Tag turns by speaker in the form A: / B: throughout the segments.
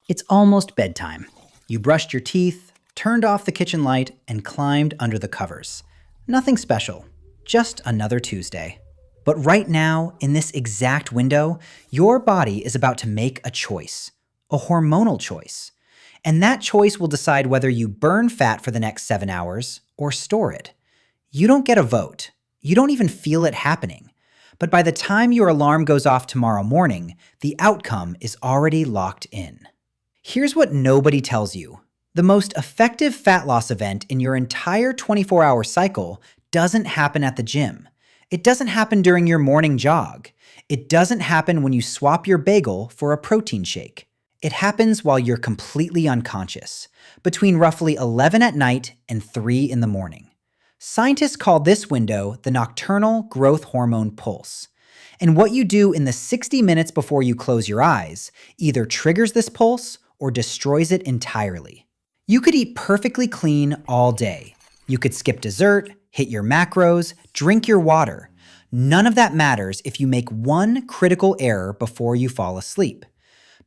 A: It's almost bedtime. You brushed your teeth, turned off the kitchen light, and climbed under the covers. Nothing special, just another Tuesday. But right now, in this exact window, your body is about to make a choice, a hormonal choice. And that choice will decide whether you burn fat for the next 7 hours or store it. You don't get a vote. You don't even feel it happening. But by the time your alarm goes off tomorrow morning, the outcome is already locked in. Here's what nobody tells you. The most effective fat loss event in your entire 24-hour cycle doesn't happen at the gym. It doesn't happen during your morning jog. It doesn't happen when you swap your bagel for a protein shake. It happens while you're completely unconscious, between roughly 11 at night and 3 in the morning. Scientists call this window the nocturnal growth hormone pulse. And what you do in the 60 minutes before you close your eyes either triggers this pulse or destroys it entirely. You could eat perfectly clean all day. You could skip dessert, hit your macros, drink your water. None of that matters if you make one critical error before you fall asleep.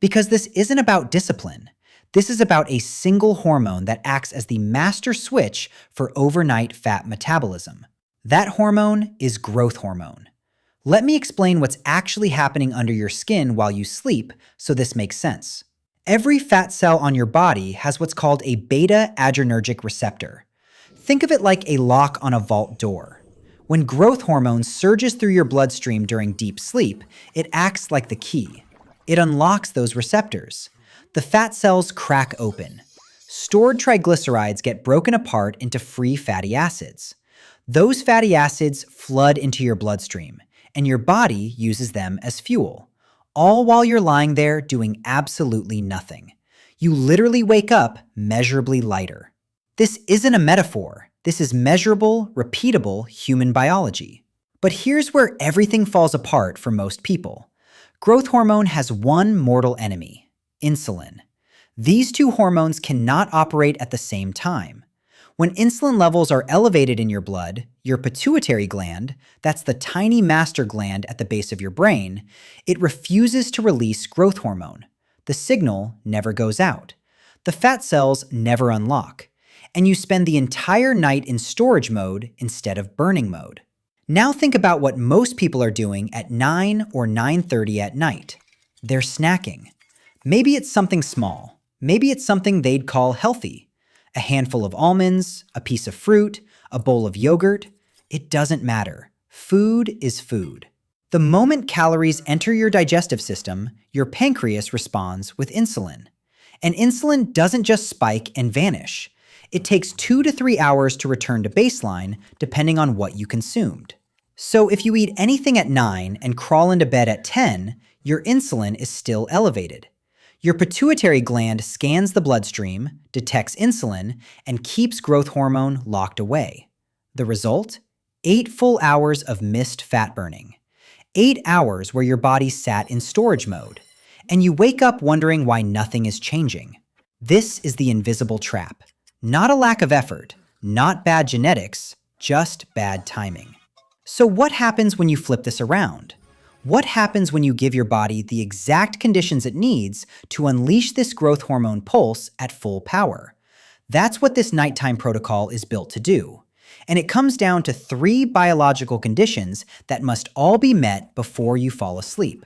A: Because this isn't about discipline. This is about a single hormone that acts as the master switch for overnight fat metabolism. That hormone is growth hormone. Let me explain what's actually happening under your skin while you sleep so this makes sense. Every fat cell on your body has what's called a beta-adrenergic receptor. Think of it like a lock on a vault door. When growth hormone surges through your bloodstream during deep sleep, it acts like the key. It unlocks those receptors. The fat cells crack open. Stored triglycerides get broken apart into free fatty acids. Those fatty acids flood into your bloodstream, and your body uses them as fuel. All while you're lying there doing absolutely nothing. You literally wake up measurably lighter. This isn't a metaphor. This is measurable, repeatable human biology. But here's where everything falls apart for most people. Growth hormone has one mortal enemy: insulin. These two hormones cannot operate at the same time. When insulin levels are elevated in your blood, your pituitary gland, that's the tiny master gland at the base of your brain, it refuses to release growth hormone. The signal never goes out. The fat cells never unlock. And you spend the entire night in storage mode instead of burning mode. Now think about what most people are doing at 9 or 9:30 at night. They're snacking. Maybe it's something small. Maybe it's something they'd call healthy. A handful of almonds, a piece of fruit, a bowl of yogurt. It doesn't matter. Food is food. The moment calories enter your digestive system, your pancreas responds with insulin. And insulin doesn't just spike and vanish. It takes 2 to 3 hours to return to baseline, depending on what you consumed. So if you eat anything at 9 and crawl into bed at 10, your insulin is still elevated. Your pituitary gland scans the bloodstream, detects insulin, and keeps growth hormone locked away. The result? 8 full hours of missed fat burning. 8 hours where your body sat in storage mode. And you wake up wondering why nothing is changing. This is the invisible trap. Not a lack of effort, not bad genetics, just bad timing. So what happens when you flip this around? What happens when you give your body the exact conditions it needs to unleash this growth hormone pulse at full power? That's what this nighttime protocol is built to do. And it comes down to 3 biological conditions that must all be met before you fall asleep.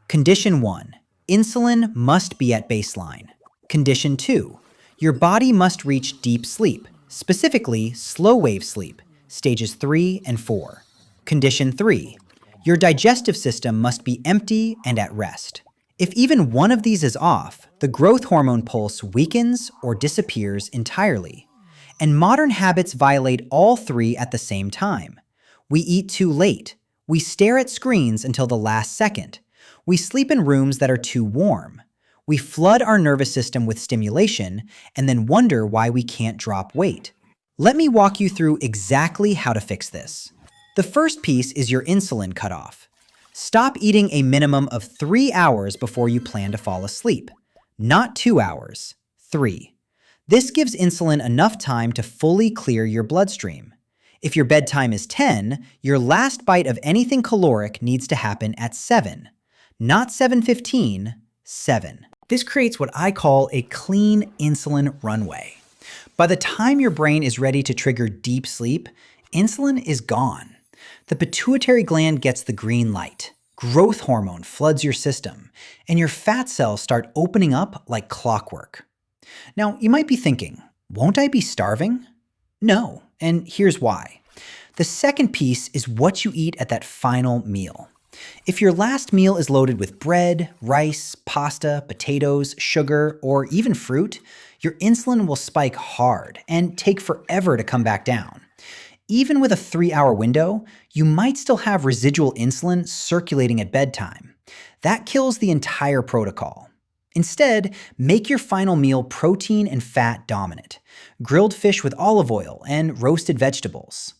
A: Condition 1, insulin must be at baseline. Condition 2, your body must reach deep sleep, specifically slow wave sleep, stages 3 and 4. Condition 3, your digestive system must be empty and at rest. If even one of these is off, the growth hormone pulse weakens or disappears entirely. And modern habits violate all 3 at the same time. We eat too late. We stare at screens until the last second. We sleep in rooms that are too warm. We flood our nervous system with stimulation and then wonder why we can't drop weight. Let me walk you through exactly how to fix this. The first piece is your insulin cutoff. Stop eating a minimum of 3 hours before you plan to fall asleep. Not 2 hours, 3. This gives insulin enough time to fully clear your bloodstream. If your bedtime is 10, your last bite of anything caloric needs to happen at 7. Not 7:15, 7. This creates what I call a clean insulin runway. By the time your brain is ready to trigger deep sleep, insulin is gone. The pituitary gland gets the green light. Growth hormone floods your system, and your fat cells start opening up like clockwork. Now, you might be thinking, won't I be starving? No, and here's why. The second piece is what you eat at that final meal. If your last meal is loaded with bread, rice, pasta, potatoes, sugar, or even fruit, your insulin will spike hard and take forever to come back down. Even with a 3-hour window, you might still have residual insulin circulating at bedtime. That kills the entire protocol. Instead, make your final meal protein and fat dominant. Grilled fish with olive oil and roasted vegetables.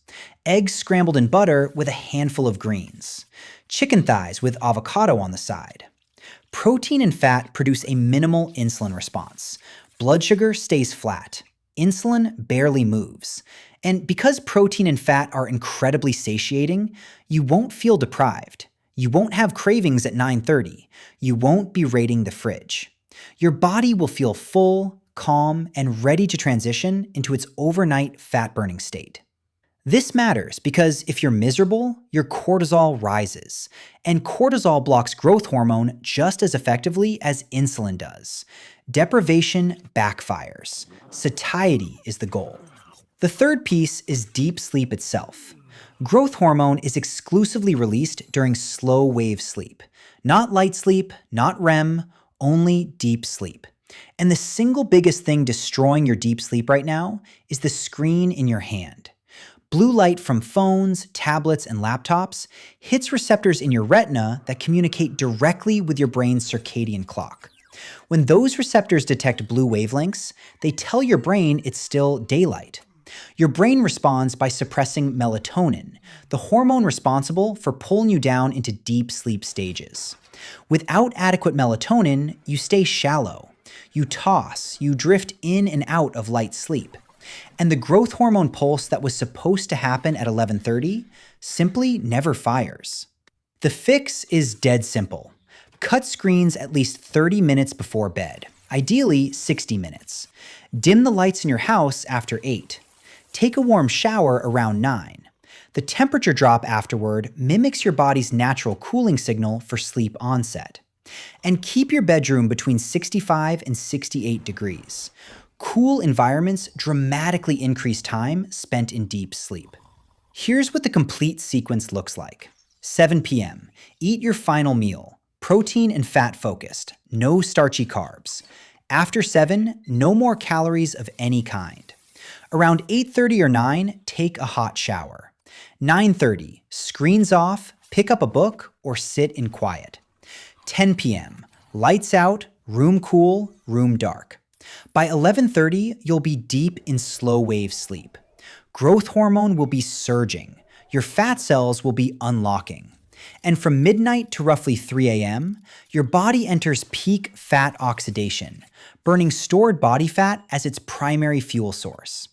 A: Eggs scrambled in butter with a handful of greens. Chicken thighs with avocado on the side. Protein and fat produce a minimal insulin response. Blood sugar stays flat. Insulin barely moves. And because protein and fat are incredibly satiating, you won't feel deprived. You won't have cravings at 9:30. You won't be raiding the fridge. Your body will feel full, calm, and ready to transition into its overnight fat-burning state. This matters because if you're miserable, your cortisol rises, and cortisol blocks growth hormone just as effectively as insulin does. Deprivation backfires. Satiety is the goal. The third piece is deep sleep itself. Growth hormone is exclusively released during slow wave sleep. Not light sleep, not REM, only deep sleep. And the single biggest thing destroying your deep sleep right now is the screen in your hand. Blue light from phones, tablets, and laptops hits receptors in your retina that communicate directly with your brain's circadian clock. When those receptors detect blue wavelengths, they tell your brain it's still daylight. Your brain responds by suppressing melatonin, the hormone responsible for pulling you down into deep sleep stages. Without adequate melatonin, you stay shallow. You toss, you drift in and out of light sleep. And the growth hormone pulse that was supposed to happen at 11:30 simply never fires. The fix is dead simple. Cut screens at least 30 minutes before bed, ideally 60 minutes. Dim the lights in your house after 8. Take a warm shower around 9. The temperature drop afterward mimics your body's natural cooling signal for sleep onset. And keep your bedroom between 65 and 68 degrees. Cool environments dramatically increase time spent in deep sleep. Here's what the complete sequence looks like. 7 p.m. Eat your final meal. Protein and fat focused. No starchy carbs. After 7, no more calories of any kind. Around 8:30 or 9, take a hot shower. 9:30, screens off, pick up a book, or sit in quiet. 10 p.m., lights out, room cool, room dark. By 11:30, you'll be deep in slow wave sleep. Growth hormone will be surging. Your fat cells will be unlocking. And from midnight to roughly 3 a.m., your body enters peak fat oxidation, burning stored body fat as its primary fuel source.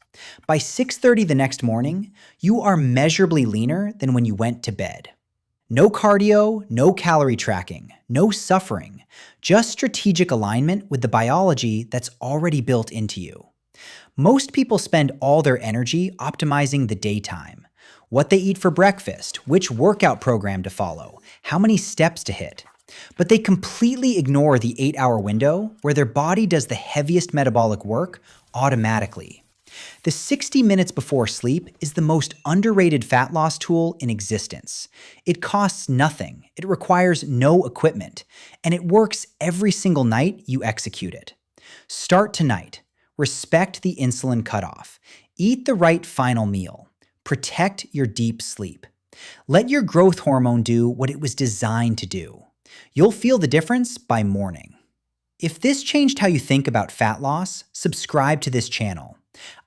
A: By 6:30 the next morning, you are measurably leaner than when you went to bed. No cardio, no calorie tracking, no suffering, just strategic alignment with the biology that's already built into you. Most people spend all their energy optimizing the daytime. What they eat for breakfast, which workout program to follow, how many steps to hit. But they completely ignore the 8-hour window where their body does the heaviest metabolic work automatically. The 60 minutes before sleep is the most underrated fat loss tool in existence. It costs nothing, it requires no equipment, and it works every single night you execute it. Start tonight. Respect the insulin cutoff. Eat the right final meal. Protect your deep sleep. Let your growth hormone do what it was designed to do. You'll feel the difference by morning. If this changed how you think about fat loss, subscribe to this channel.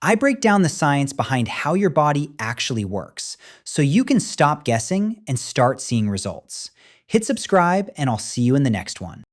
A: I break down the science behind how your body actually works, so you can stop guessing and start seeing results. Hit subscribe, and I'll see you in the next one.